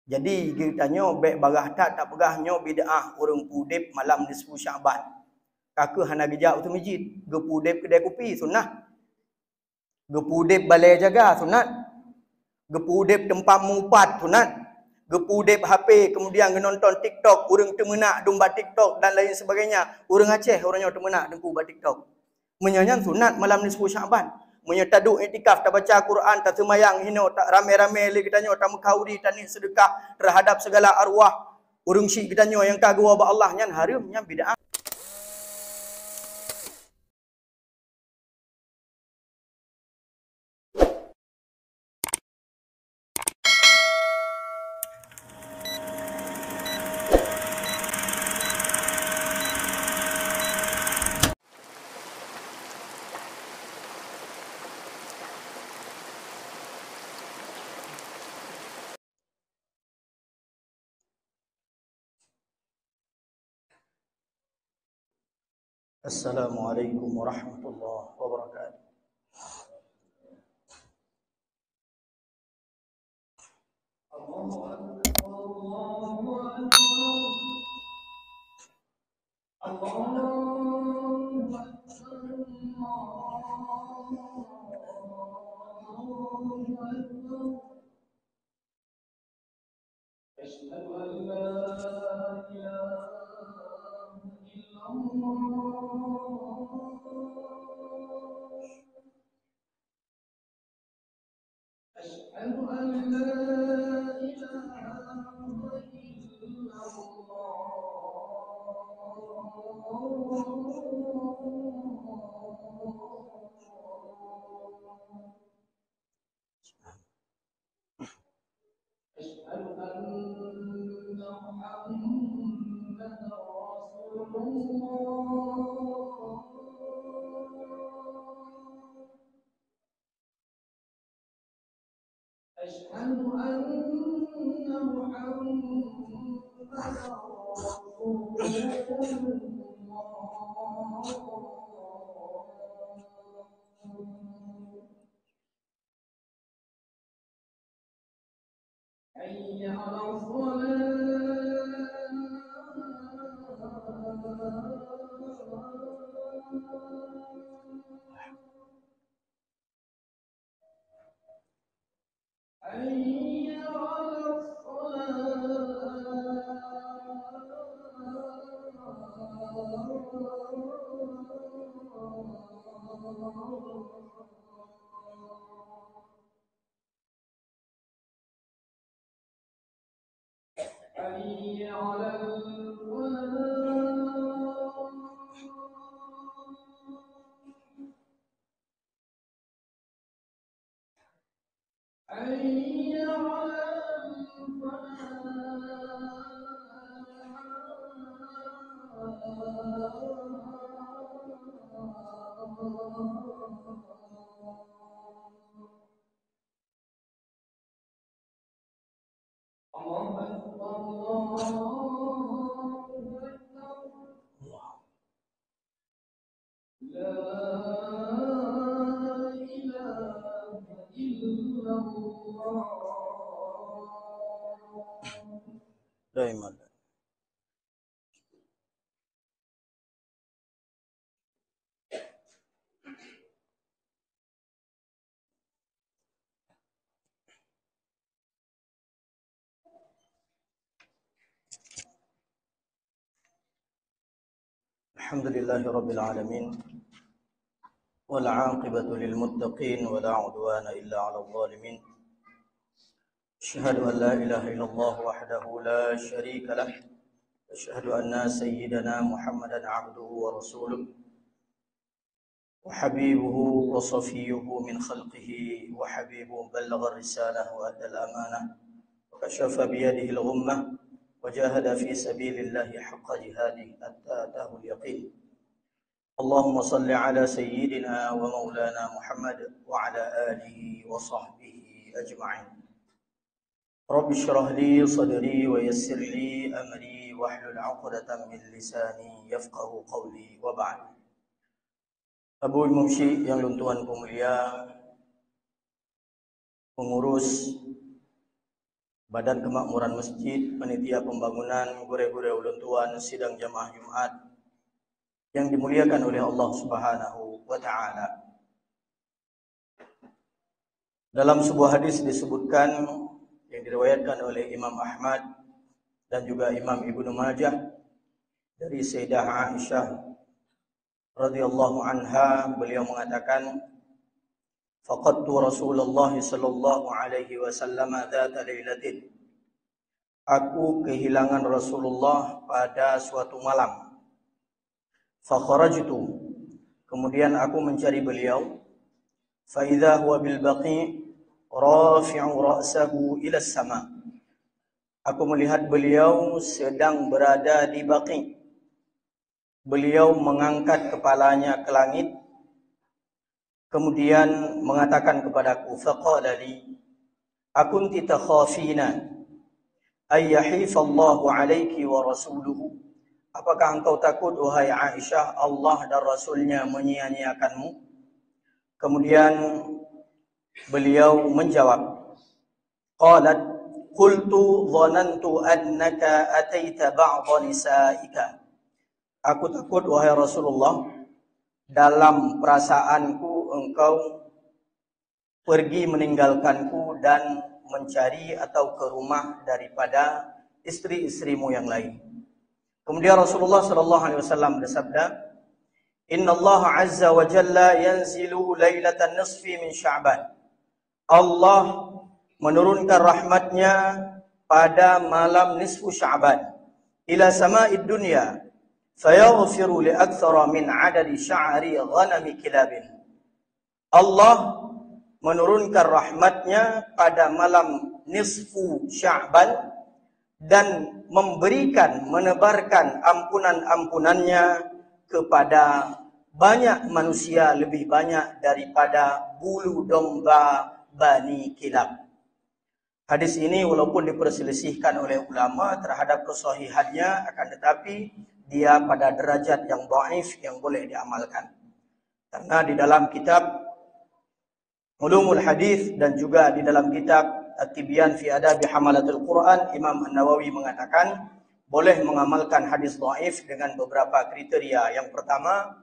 Jadi kitanya baik barah tak pegahnya bid'ah orang pudip malam nisfu Syaban. Kakak hana gejak tu masjid, ge pudip kedai kopi sunnah. Ge pudip balai jaga sunat. Ge pudip tempat mupat sunat. Ge pudip HP kemudian ge nonton TikTok, orang temenak domba TikTok dan lain sebagainya. Orang Aceh orangnya temenak dengku ba TikTok. Menyanyian sunat malam nisfu Syaban. Menyetaduk iktikaf, tak baca Quran, tak semayang, hina, tak rame-rame lagi kitanya, tak mengkaudi, tak ni sedekah terhadap segala arwah. Urung syik kitanya yang kagum wa Allah nyan haram nyan bid'ah. Assalamualaikum warahmatullahi wabarakatuh. Daiman. Alhamdulillahi Rabbil Alamin. والعاقبة للمتقين ولا عدوان إلا على الظالمين. أشهد أن لا إله إلا الله وحده لا شريك له. أشهد أن سيدنا محمدا عبده ورسوله وحبيبه وصفيه من خلقه وحبيبه بلغ الرسالة وأدى الأمانة وكشف بيده الغمة وجاهد في سبيل الله حق جهاده حتى أتاه اليقين. اللهم صل على سيدنا ومولانا محمد وعلى آله وصحبه أجمعين. رب اشرح لي صدري ويسر لي أمري واحلل عقدة من لساني يفقه قولي وبعد. Abu Mumsyi yang luntuanku mulia, pengurus Badan Kemakmuran Masjid, Panitia Pembangunan, Gure-Gure Ulun Tuan, Sidang Jamaah Jumat yang dimuliakan oleh Allah Subhanahu wa Ta'ala. Dalam sebuah hadis disebutkan yang diriwayatkan oleh Imam Ahmad dan juga Imam Ibnu Majah dari Sayyidah Aisyah radhiyallahu anha, beliau mengatakan, faqadtu Rasulullah sallallahu alaihi wasallam dzata lailatin. Aku kehilangan Rasulullah pada suatu malam. Fa kharajtu. Kemudian aku mencari beliau. Fa idza huwa bil baqi rafi'u ra'sahu ila as-sama'. Aku melihat beliau sedang berada di Baqi. Beliau mengangkat kepalanya ke langit. Kemudian mengatakan kepadaku, faqala li, akunti takhafina ay yahifallahu alayki wa rasuluhu. Apakah engkau takut, wahai Aisyah, Allah dan Rasulnya menyia-nyiakanmu? Kemudian beliau menjawab, qalat qultu dhanantu annaka ataita ba'dha nisa'ika. Aku takut, wahai Rasulullah, dalam perasaanku engkau pergi meninggalkanku dan mencari atau ke rumah daripada istri-istrimu yang lain. Kemudian Rasulullah sallallahu alaihi wasallam bersabda, "Inna Allah azza wa jalla yanzilu lailatan nisfi min Sya'ban." Allah menurunkan rahmatnya pada malam nisfu Sya'ban ila sama'id dunya fayaghfiru li aktsara min 'adadi sya'ri ghanami kilabin. Allah menurunkan rahmatnya pada malam nisfu Sya'ban dan menebarkan ampunan-ampunannya kepada banyak manusia, lebih banyak daripada bulu domba Bani Kilab. Hadis ini walaupun diperselisihkan oleh ulama terhadap kesahihannya, akan tetapi dia pada derajat yang dhaif yang boleh diamalkan. Karena di dalam kitab Ulumul Hadis dan juga di dalam kitab At-Tibyan fi Adabi Hamalatul Quran, Imam An-Nawawi mengatakan boleh mengamalkan hadis dhaif dengan beberapa kriteria. Yang pertama,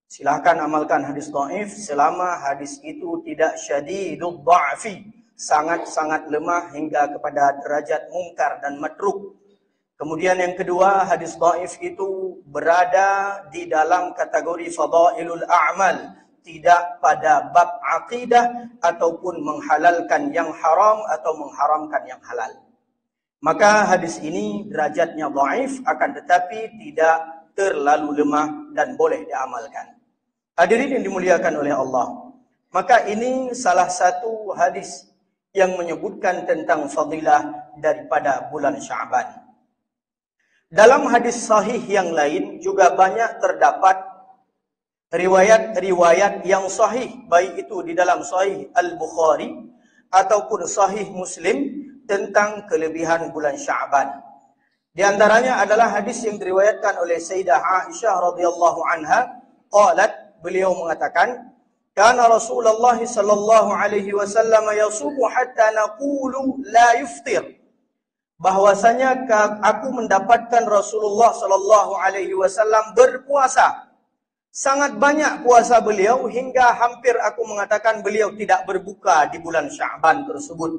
silakan amalkan hadis dhaif selama hadis itu tidak syadidud dha'fi, sangat-sangat lemah hingga kepada derajat mungkar dan matruk. Kemudian yang kedua, hadis dhaif itu berada di dalam kategori fadailul a'mal, tidak pada bab akidah ataupun menghalalkan yang haram atau mengharamkan yang halal. Maka hadis ini derajatnya dhaif, akan tetapi tidak terlalu lemah dan boleh diamalkan. Hadirin yang dimuliakan oleh Allah, maka ini salah satu hadis yang menyebutkan tentang fadilah daripada bulan Sya'ban. Dalam hadis sahih yang lain juga banyak terdapat riwayat-riwayat yang sahih, baik itu di dalam Sahih Al-Bukhari ataupun Sahih Muslim, tentang kelebihan bulan Sya'ban. Di antaranya adalah hadis yang diriwayatkan oleh Sayyidah Aisyah radhiyallahu anha, qalat, beliau mengatakan, kana Rasulullah sallallahu alaihi wasallam yasumu hatta naqulu la yuftir. Bahwasanya aku mendapatkan Rasulullah sallallahu alaihi wasallam berpuasa. Sangat banyak puasa beliau hingga hampir aku mengatakan beliau tidak berbuka di bulan Sya'ban tersebut.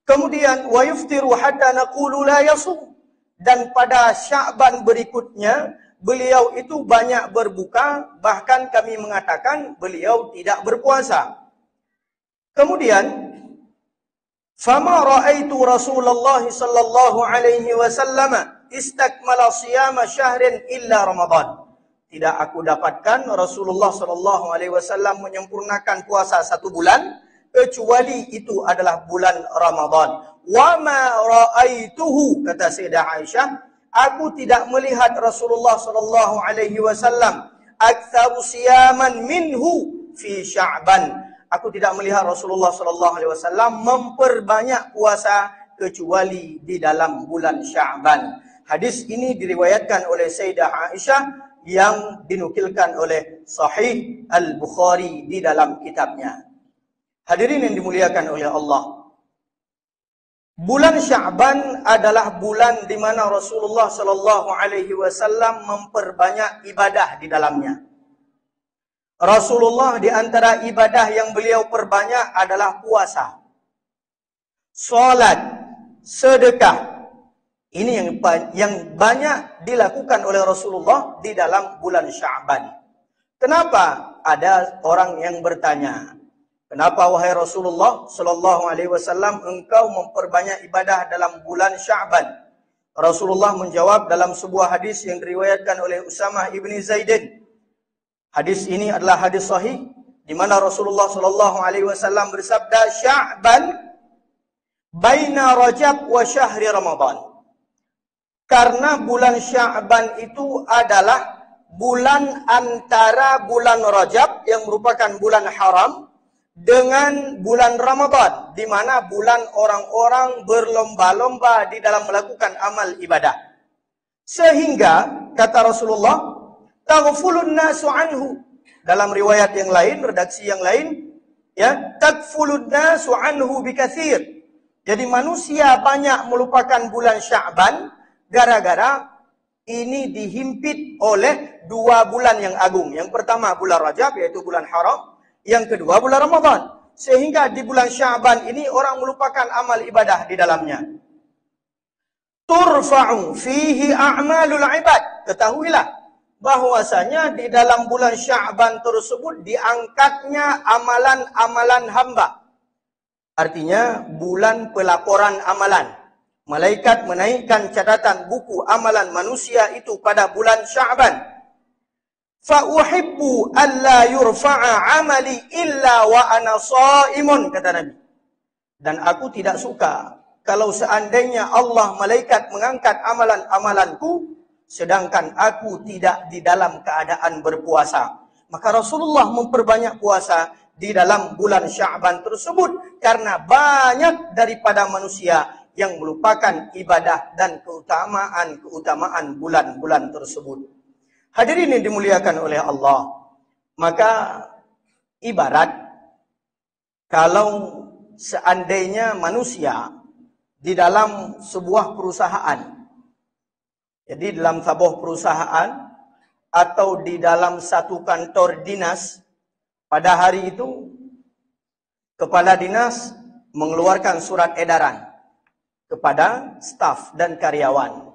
Kemudian wa yuftiru hatta naqulu la yasum. Dan pada Sya'ban berikutnya beliau itu banyak berbuka, bahkan kami mengatakan beliau tidak berpuasa. Kemudian fama ra'aitu Rasulullah sallallahu alaihi wasallam istakmala siyama syahrin illa Ramadan. Tidak aku dapatkan Rasulullah sallallahu alaihi wasallam menyempurnakan puasa 1 bulan kecuali itu adalah bulan Ramadan. Wa ma ra'aituhu, kata Sayyidah Aisyah, aku tidak melihat Rasulullah sallallahu alaihi wasallam aktsaru siyaman minhu fi Sya'ban. Aku tidak melihat Rasulullah sallallahu alaihi wasallam memperbanyak puasa kecuali di dalam bulan Sya'ban. Hadis ini diriwayatkan oleh Sayyidah Aisyah yang dinukilkan oleh Sahih Al-Bukhari di dalam kitabnya. Hadirin yang dimuliakan oleh Allah, Bulan Sya'ban adalah bulan di mana Rasulullah sallallahu alaihi wasallam memperbanyak ibadah di dalamnya. Rasulullah di antara ibadah yang beliau perbanyak adalah puasa, salat, sedekah. Ini yang banyak dilakukan oleh Rasulullah di dalam bulan Sya'ban. Kenapa? Ada orang yang bertanya, kenapa wahai Rasulullah sallallahu alaihi wasallam engkau memperbanyak ibadah dalam bulan Sya'ban? Rasulullah menjawab dalam sebuah hadis yang diriwayatkan oleh Usamah ibni Zaidin. Hadis ini adalah hadis sahih di mana Rasulullah sallallahu alaihi wasallam bersabda, Sya'ban baina Rajab wa syahri Ramadan. Karena bulan Sya'ban itu adalah bulan antara bulan Rajab yang merupakan bulan haram dengan bulan Ramadan, di mana bulan orang-orang berlomba-lomba di dalam melakukan amal ibadah. Sehingga kata Rasulullah, taghfulun nasu anhu. Dalam riwayat yang lain, redaksi yang lain, ya, taghfulun nasu anhu bikatsir. Jadi manusia banyak melupakan bulan Sya'ban gara-gara ini dihimpit oleh dua bulan yang agung. Yang pertama bulan Rajab, yaitu bulan haram. Yang kedua bulan Ramadan. Sehingga di bulan Sya'ban ini orang melupakan amal ibadah di dalamnya. Turfa'u fihi a'malul ibad. Ketahuilah bahwasanya di dalam bulan Sya'ban tersebut diangkatnya amalan-amalan hamba. Artinya bulan pelaporan amalan. Malaikat menaikkan catatan buku amalan manusia itu pada bulan Sya'ban. Fa uhibbu alla yurfa'a amali illa wa ana sha'imun, kata Nabi. Dan aku tidak suka kalau seandainya Allah malaikat mengangkat amalan-amalanku sedangkan aku tidak di dalam keadaan berpuasa. Maka Rasulullah memperbanyak puasa di dalam bulan Sya'ban tersebut karena banyak daripada manusia yang melupakan ibadah dan keutamaan bulan-bulan tersebut. Hadirin yang dimuliakan oleh Allah, maka ibarat kalau seandainya manusia di dalam sebuah perusahaan, jadi dalam sebuah perusahaan atau di dalam satu kantor dinas, pada hari itu kepala dinas mengeluarkan surat edaran kepada staf dan karyawan,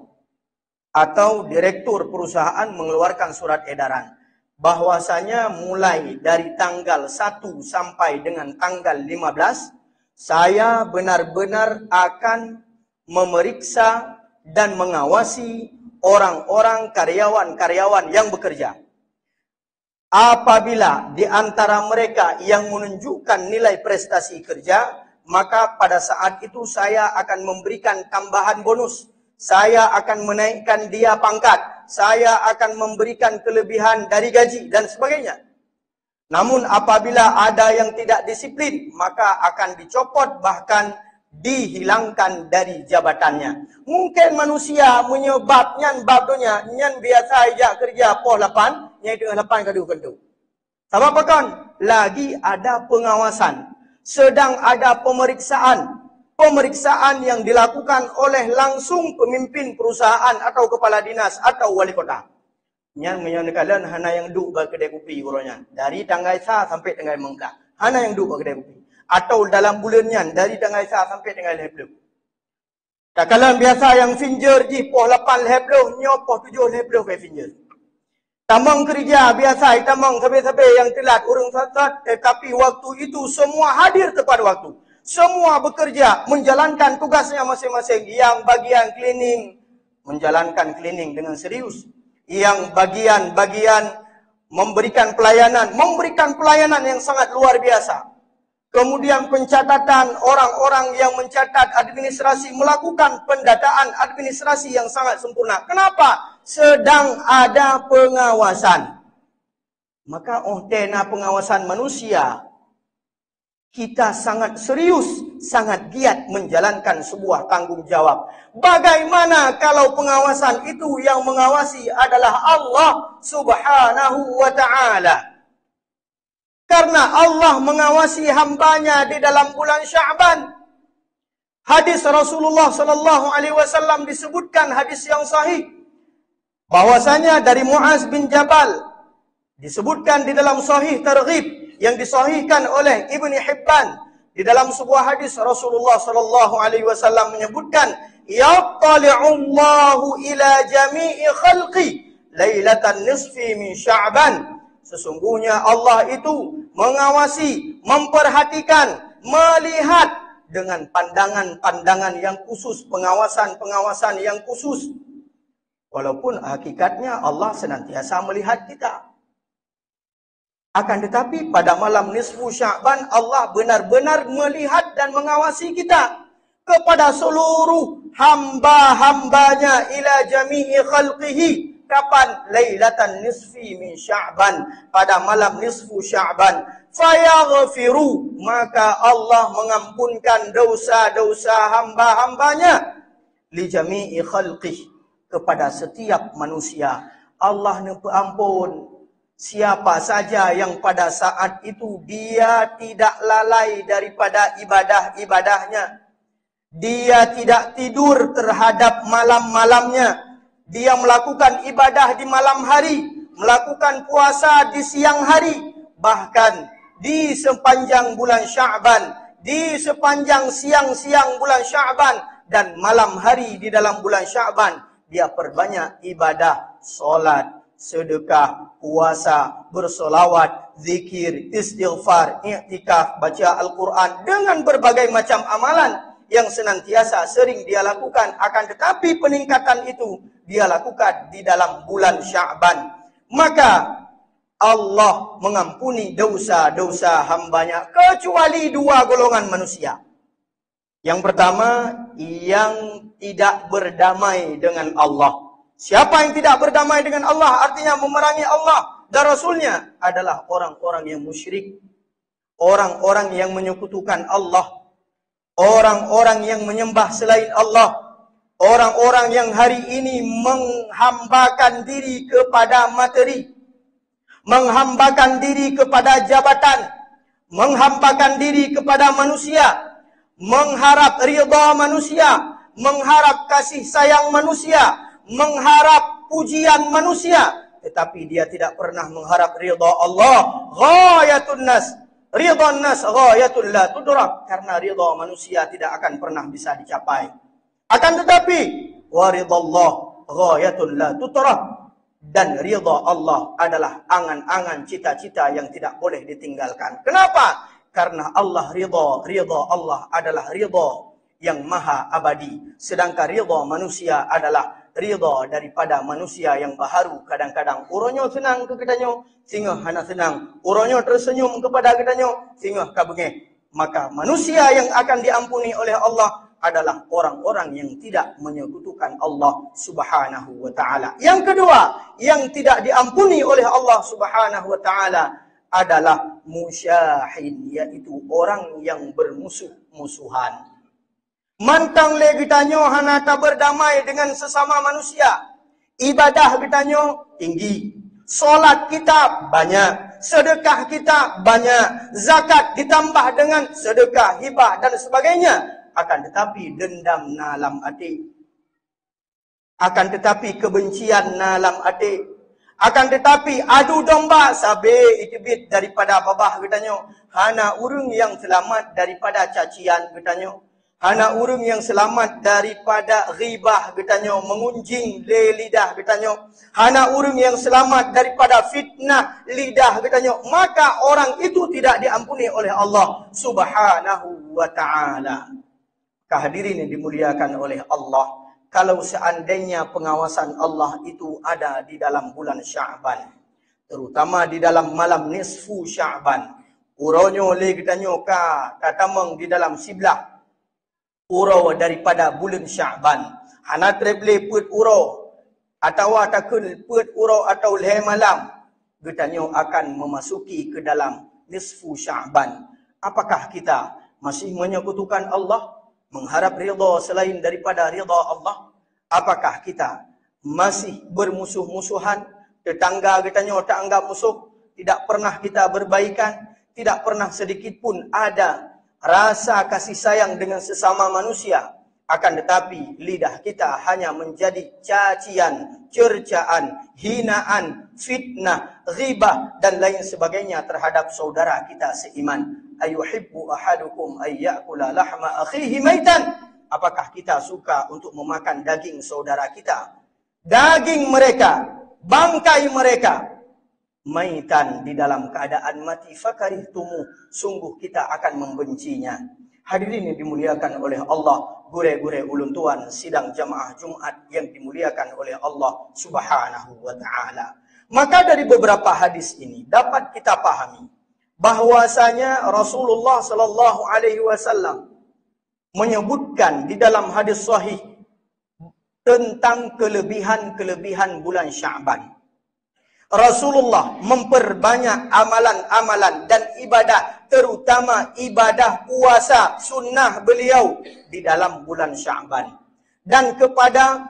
atau direktur perusahaan mengeluarkan surat edaran bahwasanya mulai dari tanggal 1 sampai dengan tanggal 15 saya benar-benar akan memeriksa dan mengawasi orang-orang karyawan-karyawan yang bekerja. Apabila di antara mereka yang menunjukkan nilai prestasi kerja, maka pada saat itu saya akan memberikan tambahan bonus. Saya akan menaikkan dia pangkat. Saya akan memberikan kelebihan dari gaji dan sebagainya. Namun apabila ada yang tidak disiplin, maka akan dicopot bahkan dihilangkan dari jabatannya. Mungkin manusia menyebab nyan babdonya, nyan biasa aja kerja poh 8, nyai tengah 8 kadu-kadu. Sebab apa kan? Lagi ada pengawasan. Sedang ada pemeriksaan yang dilakukan oleh langsung pemimpin perusahaan atau kepala dinas atau wali kota. Yang menyatakan hana yang duk ke kedai kopi urangnya dari tanggal sa sampai tanggal mengka. Hana yang duk ke kedai kopi. Atau dalam bulannya dari tanggal sa sampai tanggal 10. Tak kala biasa yang finger ji poh 8 10 nyo poh 7 10 ke finger. Tamang kerja biasa, tamang sabai-sabai yang telat, orang sasat, tetapi waktu itu semua hadir tepat waktu. Semua bekerja, menjalankan tugasnya masing-masing. Yang bagian cleaning, menjalankan cleaning dengan serius. Yang bagian memberikan pelayanan yang sangat luar biasa. Kemudian pencatatan, orang-orang yang mencatat administrasi, melakukan pendataan administrasi yang sangat sempurna. Kenapa? Sedang ada pengawasan. Maka tena pengawasan manusia, kita sangat serius, sangat giat menjalankan sebuah tanggung jawab. Bagaimana kalau pengawasan itu yang mengawasi adalah Allah Subhanahu wa ta'ala? Karena Allah mengawasi hambanya di dalam bulan Sya'ban. Hadis Rasulullah sallallahu alaihi wasallam disebutkan hadis yang sahih bahwasanya dari Muaz bin Jabal disebutkan di dalam Sahih Targhib yang disahihkan oleh Ibnu Hibban. Di dalam sebuah hadis Rasulullah sallallahu alaihi wasallam menyebutkan, "Yattali'ullahu ila jami'i khalqi lailatan nisfi min Sya'ban." Sesungguhnya Allah itu mengawasi, memperhatikan, melihat dengan pandangan-pandangan yang khusus, pengawasan-pengawasan yang khusus. Walaupun hakikatnya Allah senantiasa melihat kita. Akan tetapi pada malam nisfu Sya'ban Allah benar-benar melihat dan mengawasi kita kepada seluruh hamba-hambanya ila jami'i khalqihi. Kapan? Lailatan nisfi min Sya'ban, pada malam nisfu Sya'ban. Fayaghfiru, maka Allah mengampunkan dosa-dosa hamba-hambanya li jami'i khalqihi, kepada setiap manusia. Allah ampun siapa saja yang pada saat itu dia tidak lalai daripada ibadah-ibadahnya. Dia tidak tidur terhadap malam-malamnya. Dia melakukan ibadah di malam hari, melakukan puasa di siang hari. Bahkan di sepanjang bulan Sya'ban, di sepanjang siang-siang bulan Sya'ban dan malam hari di dalam bulan Sya'ban, dia perbanyak ibadah, solat, sedekah, puasa, bersolawat, zikir, istighfar, i'tikaf, baca Al-Quran dengan berbagai macam amalan yang senantiasa sering dia lakukan. Akan tetapi peningkatan itu dia lakukan di dalam bulan Sya'ban. Maka Allah mengampuni dosa-dosa hambanya kecuali dua golongan manusia. Yang pertama, yang tidak berdamai dengan Allah. Siapa yang tidak berdamai dengan Allah, artinya memerangi Allah dan Rasulnya, adalah orang-orang yang musyrik. Orang-orang yang menyekutukan Allah. Orang-orang yang menyembah selain Allah. Orang-orang yang hari ini menghambakan diri kepada materi. Menghambakan diri kepada jabatan. Menghambakan diri kepada manusia. Mengharap ridha manusia. Mengharap kasih sayang manusia. Mengharap pujian manusia. Tetapi dia tidak pernah mengharap ridha Allah. Ghayatun nas. Ridha nas ghayatul la tudrak. Karena ridha manusia tidak akan pernah bisa dicapai. Akan tetapi waridallah ghayatul la tutrak, dan ridha Allah adalah angan-angan cita-cita yang tidak boleh ditinggalkan. Kenapa? Karena Allah ridha Allah adalah ridha yang maha abadi, sedangkan ridha manusia adalah ridha daripada manusia yang baharu. Kadang-kadang uronyo senang ke kedanyo sehingga hana senang, uronyo tersenyum kepada kedanyo sehingga kabengeh. Maka manusia yang akan diampuni oleh Allah adalah orang-orang yang tidak menyekutukan Allah Subhanahu wa taala. Yang kedua, yang tidak diampuni oleh Allah Subhanahu wa taala adalah musyahin, yaitu orang yang bermusuh-musuhan. Mantang le gitanyo hana tak berdamai dengan sesama manusia. Ibadah gitanyo tinggi. Solat kita banyak. Sedekah kita banyak. Zakat ditambah dengan sedekah, hibah dan sebagainya. Akan tetapi dendam nalam hati. Akan tetapi kebencian nalam hati. Akan tetapi adu domba sabe itibit daripada babah gitanyo. Hana urung yang selamat daripada cacian gitanyo. Hana urung yang selamat daripada ghibah gitanyo, mengunjing le lidah gitanyo. Hana urung yang selamat daripada fitnah lidah gitanyo. Maka orang itu tidak diampuni oleh Allah Subhanahu wa taala. Hadirin yang dimuliakan oleh Allah, kalau seandainya pengawasan Allah itu ada di dalam bulan Sya'ban, terutama di dalam malam nisfu Sya'ban, uronyo le gitanyo ka tatamang di dalam siblah uro daripada bulan Sya'ban, hana treble put uro atau atakul put uro atau le malam, gitanyo akan memasuki ke dalam nisfu Sya'ban. Apakah kita masih menyekutukan Allah, mengharap ridha selain daripada ridha Allah? Apakah kita masih bermusuh-musuhan? Tetangga gitanyo tak anggap musuh, tidak pernah kita berbaikan, tidak pernah sedikit pun ada rasa kasih sayang dengan sesama manusia. Akan tetapi lidah kita hanya menjadi cacian, cercaan, hinaan, fitnah, ghibah dan lain sebagainya terhadap saudara kita seiman. Ayuhibbu ahadukum ayyakula lahma akhihi maitan. Apakah kita suka untuk memakan daging saudara kita? Daging mereka, bangkai mereka, maitan, di dalam keadaan mati, fakarihtumu, sungguh kita akan membencinya. Hadirin yang dimuliakan oleh Allah, gure-gure ulun tuan sidang jamaah Jumat yang dimuliakan oleh Allah Subhanahu wa taala. Maka dari beberapa hadis ini dapat kita pahami bahwasanya Rasulullah sallallahu alaihi wasallam menyebutkan di dalam hadis sahih tentang kelebihan-kelebihan bulan Sya'ban. Rasulullah memperbanyak amalan-amalan dan ibadah, terutama ibadah puasa sunnah beliau di dalam bulan Sya'ban. Dan kepada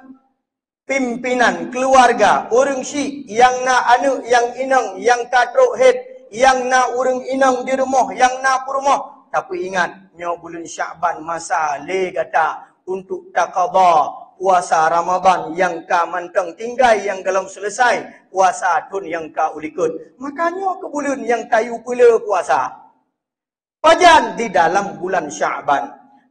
pimpinan keluarga, urang syik, yang na anu, yang inang, yang katrok head, yang na urang inang di rumah, yang na purumah. Tapi ingat, nyo bulan Sya'ban masa le kata untuk taqadha puasa Ramadan yang ka manteng tinggal yang dalam selesai, puasa tun yang ka ulikut. Makanya ke bulan yang kayu pula puasa. Pajan di dalam bulan Sya'ban.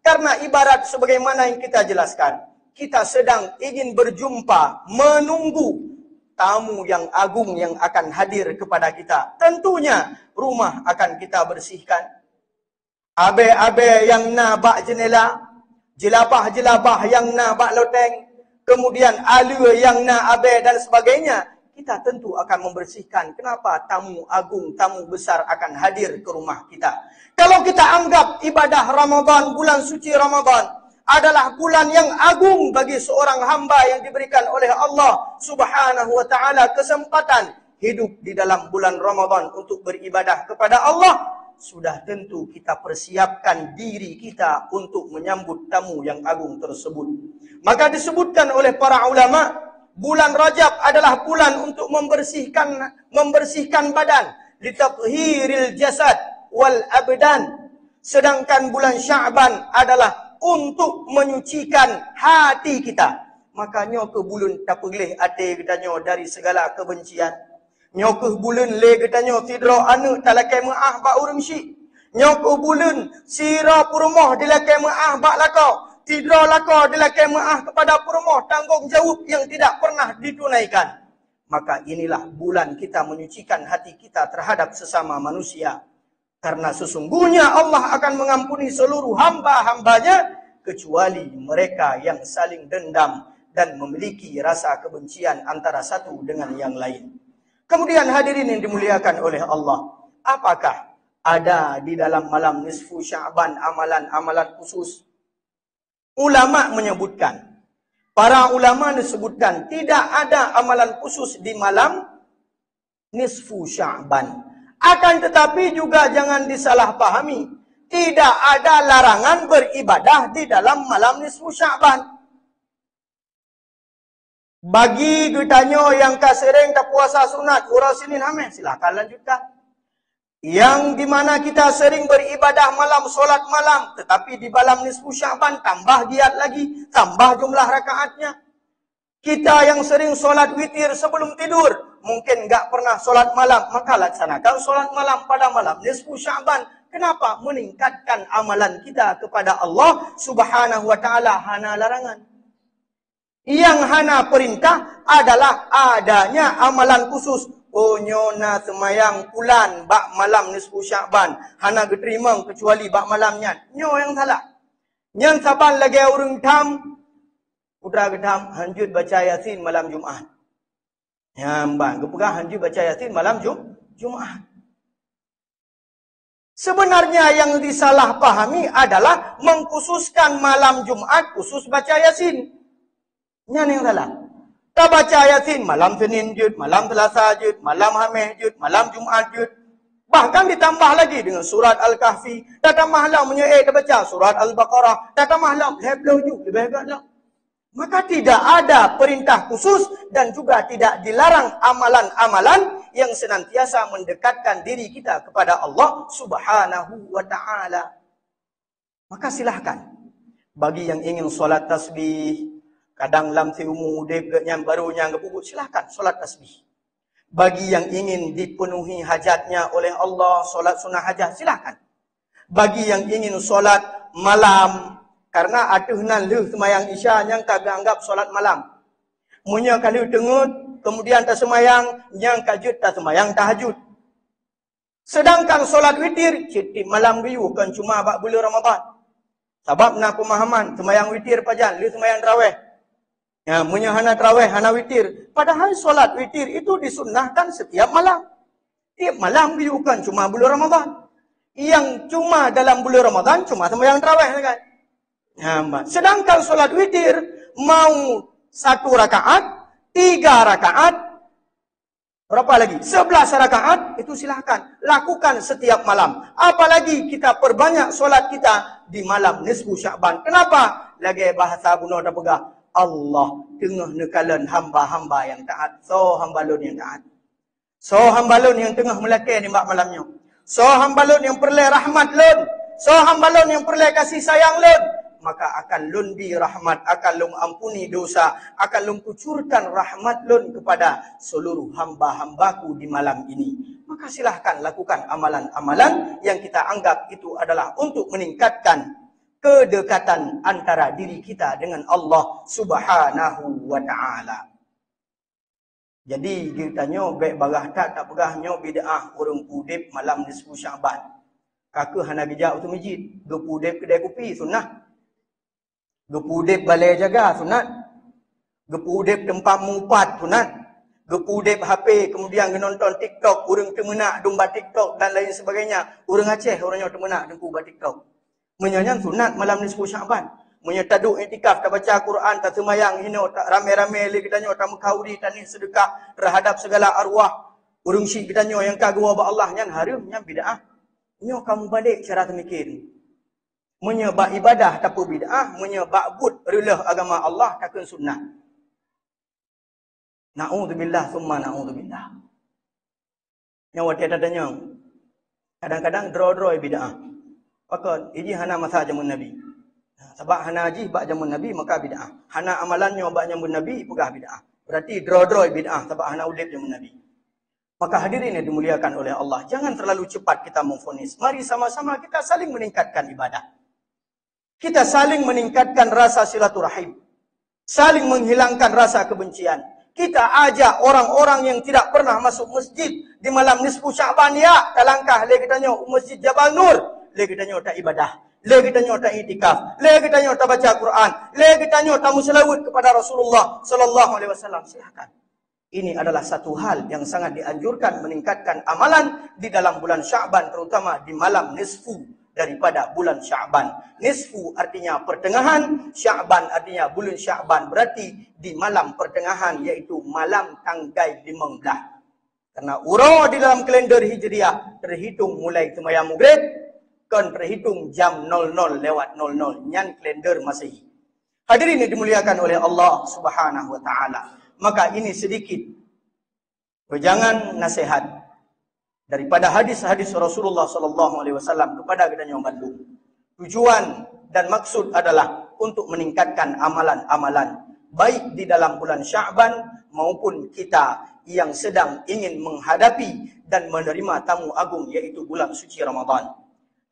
Karena ibarat sebagaimana yang kita jelaskan, kita sedang ingin berjumpa, menunggu tamu yang agung yang akan hadir kepada kita. Tentunya rumah akan kita bersihkan. Abe-abe yang na bak jendela, jelabah-jelabah yang na bak loteng, kemudian alur yang na abe dan sebagainya, kita tentu akan membersihkan. Kenapa? Tamu agung, tamu besar akan hadir ke rumah kita. Kalau kita anggap ibadah Ramadan, bulan suci Ramadan adalah bulan yang agung bagi seorang hamba yang diberikan oleh Allah Subhanahu wa taala kesempatan hidup di dalam bulan Ramadan untuk beribadah kepada Allah, sudah tentu kita persiapkan diri kita untuk menyambut tamu yang agung tersebut. Maka disebutkan oleh para ulama, bulan Rajab adalah bulan untuk membersihkan badan, litathhiril jasad wal abdan. Sedangkan bulan Sya'ban adalah untuk menyucikan hati kita. Makanya ke bulan tak pelih hati kita dari segala kebencian. Nyokuh bulan le katanya tidra anu talakai maah bak urang syik. Nyokuh bulan sira purumah dilakai maah bak lakau. Tidra lakau dilakai maah kepada purumah, tanggungjawab yang tidak pernah ditunaikan. Maka inilah bulan kita menyucikan hati kita terhadap sesama manusia. Karena sesungguhnya Allah akan mengampuni seluruh hamba-hambanya kecuali mereka yang saling dendam dan memiliki rasa kebencian antara satu dengan yang lain. Kemudian hadirin yang dimuliakan oleh Allah, apakah ada di dalam malam nisfu Sya'ban amalan-amalan khusus? Ulama menyebutkan, para ulama disebutkan tidak ada amalan khusus di malam nisfu Sya'ban. Akan tetapi juga jangan disalahpahami, tidak ada larangan beribadah di dalam malam nisfu Sya'ban. Bagi getanyo yang kasering tak puasa sunat, urau Senin Hamis, silakan lanjutkan. Yang dimana kita sering beribadah malam, solat malam, tetapi di malam nisfu Sya'ban tambah giat lagi, tambah jumlah rakaatnya. Kita yang sering solat witir sebelum tidur, mungkin enggak pernah solat malam, maka laksanakan solat malam pada malam nisfu Sya'ban. Kenapa? Meningkatkan amalan kita kepada Allah Subhanahu wa taala, hana larangan. Yang hana perintah adalah adanya amalan khusus. Oh nyona semayang bulan bak malam nisfu Sya'ban, hana diterima kecuali bak malamnya. Nyo yang salah. Yang saban lagi orang tam, udra gedam hanjut baca Yasin malam Jumaat. Nyambang kepegah hanjut baca Yasin malam Jumaat. Sebenarnya yang disalahpahami adalah mengkhususkan malam Jumat khusus baca Yasin. Yang salah. Tak baca Yasin malam Senin jud, malam Selasa jud, malam Khamis jud, malam Jumaat jud. Bahkan ditambah lagi dengan surat Al-Kahfi. Tak tambah lah menyek baca surat Al-Baqarah. Tak tambah lah lebih jud, lebih hebat lah. Maka tidak ada perintah khusus dan juga tidak dilarang amalan-amalan yang senantiasa mendekatkan diri kita kepada Allah Subhanahu wa taala. maka silahkan. Bagi yang ingin solat tasbih, kadang lam tiumu dep yang barunya ngepuput, silahkan solat tasbih. Bagi yang ingin dipenuhi hajatnya oleh Allah, solat sunnah hajat, silahkan. Bagi yang ingin solat malam, karena atuhnan leh semayang isya yang kagak anggap solat malam. Munya kalau dengut, kemudian tak semayang, yang kajut tak semayang tahajud. Sedangkan solat witir, citi malam biu kan cuma bak bulan Ramadan. Sebab nak pemahaman, semayang witir pajan, leh semayang tarawih. Ya, munya hana tarawih, hana witir. Padahal solat witir itu disunnahkan setiap malam. Tiap malam biu kan cuma bulan Ramadan. Yang cuma dalam bulan Ramadan cuma sembahyang tarawih kan. Sedangkan solat witir mau 1 rakaat, 3 rakaat, berapa lagi? 11 rakaat, itu silahkan lakukan setiap malam. Apalagi kita perbanyak solat kita di malam nisfu Sya'ban. Kenapa? Lagi bahasa bunuh tak pegah. Allah tengah nekalan hamba-hamba yang taat. So hamba lun yang taat. So hamba lun yang tengah melakai ni malamnya. So hamba lun yang perlu rahmat lun. So hamba lun yang perlu kasih sayang lun. Maka akan lun bi rahmat, akan lun ampuni dosa, akan lun kucurkan rahmat lun kepada seluruh hamba-hambaku di malam ini. Maka silahkan lakukan amalan-amalan yang kita anggap itu adalah untuk meningkatkan kedekatan antara diri kita dengan Allah Subhanahu wa ta'ala. Jadi kita nyo baik bagah tak pegah nyo bid'ah urang pudip malam nisfu Sya'ban. Kakak hana bijak tu masjid, go pudip kedai kopi sunnah. Go pudip balai jaga sunat. Go pudip tempat mupat sunat. Go pudip HP kemudian nonton TikTok, urang temenak domba TikTok dan lain sebagainya. Urang Aceh orangnya temenak dengku ba TikTok. Menyanyian sunat malam nisfu Sya'ban. Menyetaduk iktikaf, tak baca Quran, tak semayang, hino, tak rame-rame, kita nyo, tak mengkaudi, tak ni sedekah terhadap segala arwah. Urung syik kita nyo yang kagua ba Allah, yang harum, yang bid'ah. Nyo kamu balik cara termikir. Menyebab ibadah, tak bid'ah, menyebab bud, relah agama Allah, takkan sunnah. Na'udzubillah, summa na'udzubillah. Nyawa tiada tanya. Kadang-kadang draw-draw bid'ah. Pakon, ini hana masa jamun Nabi. Sebab hana haji bak jamun Nabi maka bid'ah. Hana amalannya bak jamun Nabi pegah bid'ah. Berarti draw-draw bid'ah sebab hana udip jamun Nabi. Maka hadirin yang dimuliakan oleh Allah, jangan terlalu cepat kita memvonis. Mari sama-sama kita saling meningkatkan ibadah. Kita saling meningkatkan rasa silaturahim. Saling menghilangkan rasa kebencian. Kita ajak orang-orang yang tidak pernah masuk masjid di malam nisfu Sya'ban ya, talangkah le kita nyo Masjid Jabal Nur, le kita nyo tak ibadah. Le kita nyota itikaf, le kita nyota baca Quran, le kita nyota musalawat kepada Rasulullah sallallahu alaihi wasallam. Silakan. Ini adalah satu hal yang sangat dianjurkan meningkatkan amalan di dalam bulan Sya'ban, terutama di malam nisfu daripada bulan Sya'ban. Nisfu artinya pertengahan, Sya'ban artinya bulan Sya'ban, berarti di malam pertengahan yaitu malam tanggal 15. Karena urau di dalam kalender Hijriah terhitung mulai sembahyang maghrib kan terhitung jam 00 lewat 00 nyan kalender Masehi. Hadirin yang dimuliakan oleh Allah Subhanahu wa taala. Maka ini sedikit wejangan nasihat daripada hadis-hadis Rasulullah sallallahu alaihi wasallam kepada kita yang Bandung. Tujuan dan maksud adalah untuk meningkatkan amalan-amalan baik di dalam bulan Sya'ban maupun kita yang sedang ingin menghadapi dan menerima tamu agung yaitu bulan suci Ramadan.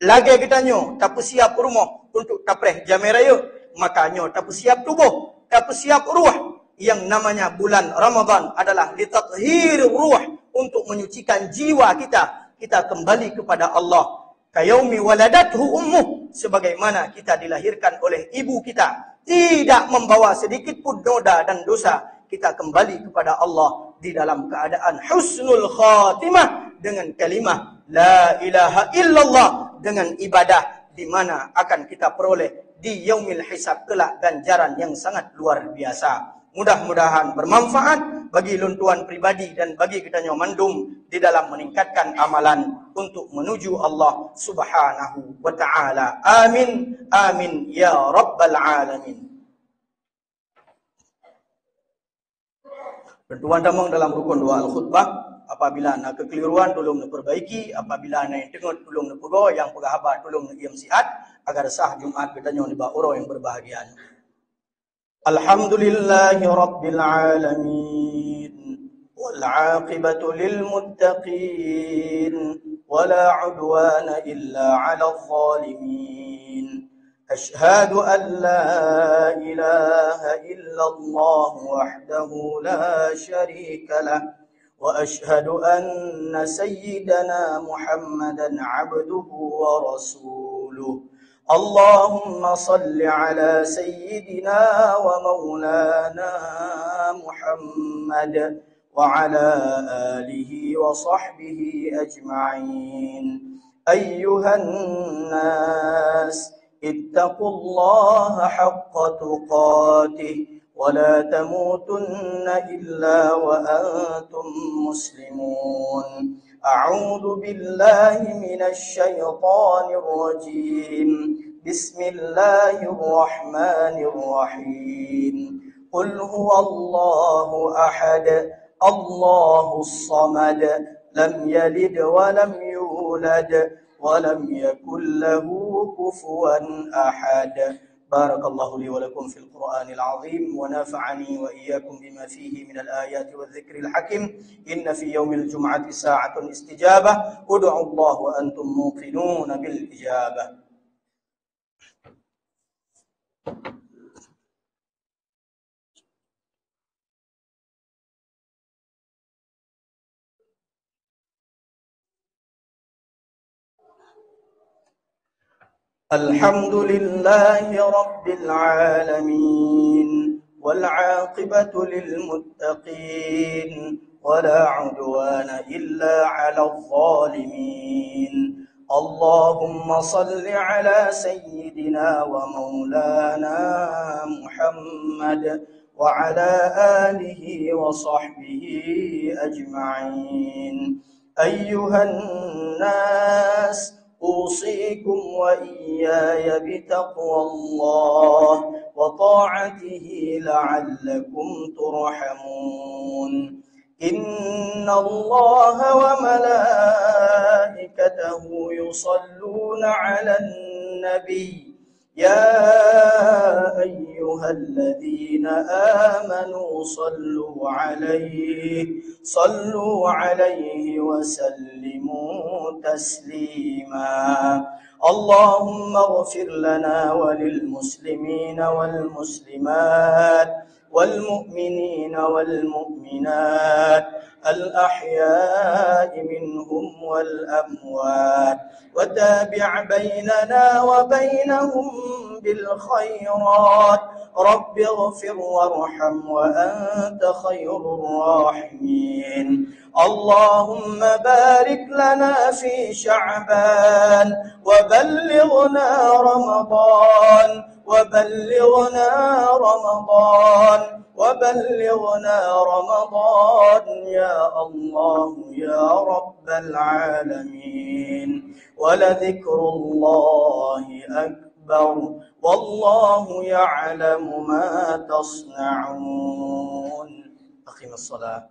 Lagi kita nyo tak siap rumah untuk tapreh jameraya, maka nyo tak siap tubuh, tak siap ruh. Yang namanya bulan Ramadan adalah litathhir ruh, untuk menyucikan jiwa kita. Kita kembali kepada Allah. Kayaumi waladathu ummuh, sebagaimana kita dilahirkan oleh ibu kita, tidak membawa sedikit pun noda dan dosa. Kita kembali kepada Allah di dalam keadaan husnul khatimah dengan kalimah la ilaha illallah, dengan ibadah di mana akan kita peroleh di yaumil hisab kelak ganjaran yang sangat luar biasa. Mudah-mudahan bermanfaat bagi luntuan pribadi dan bagi kita nyomandum di dalam meningkatkan amalan untuk menuju Allah Subhanahu wa taala. Amin amin ya rabbal alamin. Bertuan damang dalam rukun doa al-khutbah. Apabila nak kekeliruan, tolong nak perbaiki. Apabila nak yang tengok, tolong nak pegawai. Yang pegawai tolong nak diam sihat. agar sah Jumat kita nyon di bawah yang berbahagia. Alhamdulillahi rabbil alamin wal 'aqibatu lil muttaqin wala 'udwana illa 'alal zalimin. Asyhadu an la ilaha illallah wahdahu la syarika lah wa asyhadu anna sayyidana Muhammadan 'abduhu wa rasuluh. Allahumma salli ala sayyidina wa maulana Muhammad wa ala alihi wa sahbihi ajma'in. Ayyuhan nas, ittaqullaha haqqa tuqatih wa la tamutunna illa wa antum muslimun. أعوذ بالله من الشيطان الرجيم بسم الله الرحمن الرحيم قل هو الله أحد الله الصمد لم يلد ولم يولد ولم يكن له كفوا أحد. بارك الله لي ولكم في القرآن العظيم ونفعني وإياكم بما فيه من الآيات والذكر الحكيم. إن في يوم الجمعة ساعة استجابة ادعوا الله وأنتم موقنون بالإجابة. الحمد لله رب العالمين والعاقبة للمتقين ولا عدوان إلا على الظالمين. اللهم صل على سيدنا ومولانا محمد وعلى آله وصحبه أجمعين. أيها الناس، أوصيكم وإياي بتقوى الله وطاعته لعلكم ترحمون. إن الله وملائكته يصلون على النبي يا أيها الذين آمنوا صلوا عليه وسلموا تسليما. اللهم اغفر لنا وللمسلمين والمسلمات والمؤمنين والمؤمنات الأحياء منهم والأموات وتابع بيننا وبينهم بالخيرات. رب اغفر وارحم وأنت خير الراحمين. اللهم بارك لنا في شعبان وبلغنا رمضان يا الله يا رب العالمين. ولذكر الله أكبر والله يعلم ما تصنعون. أقم الصلاة.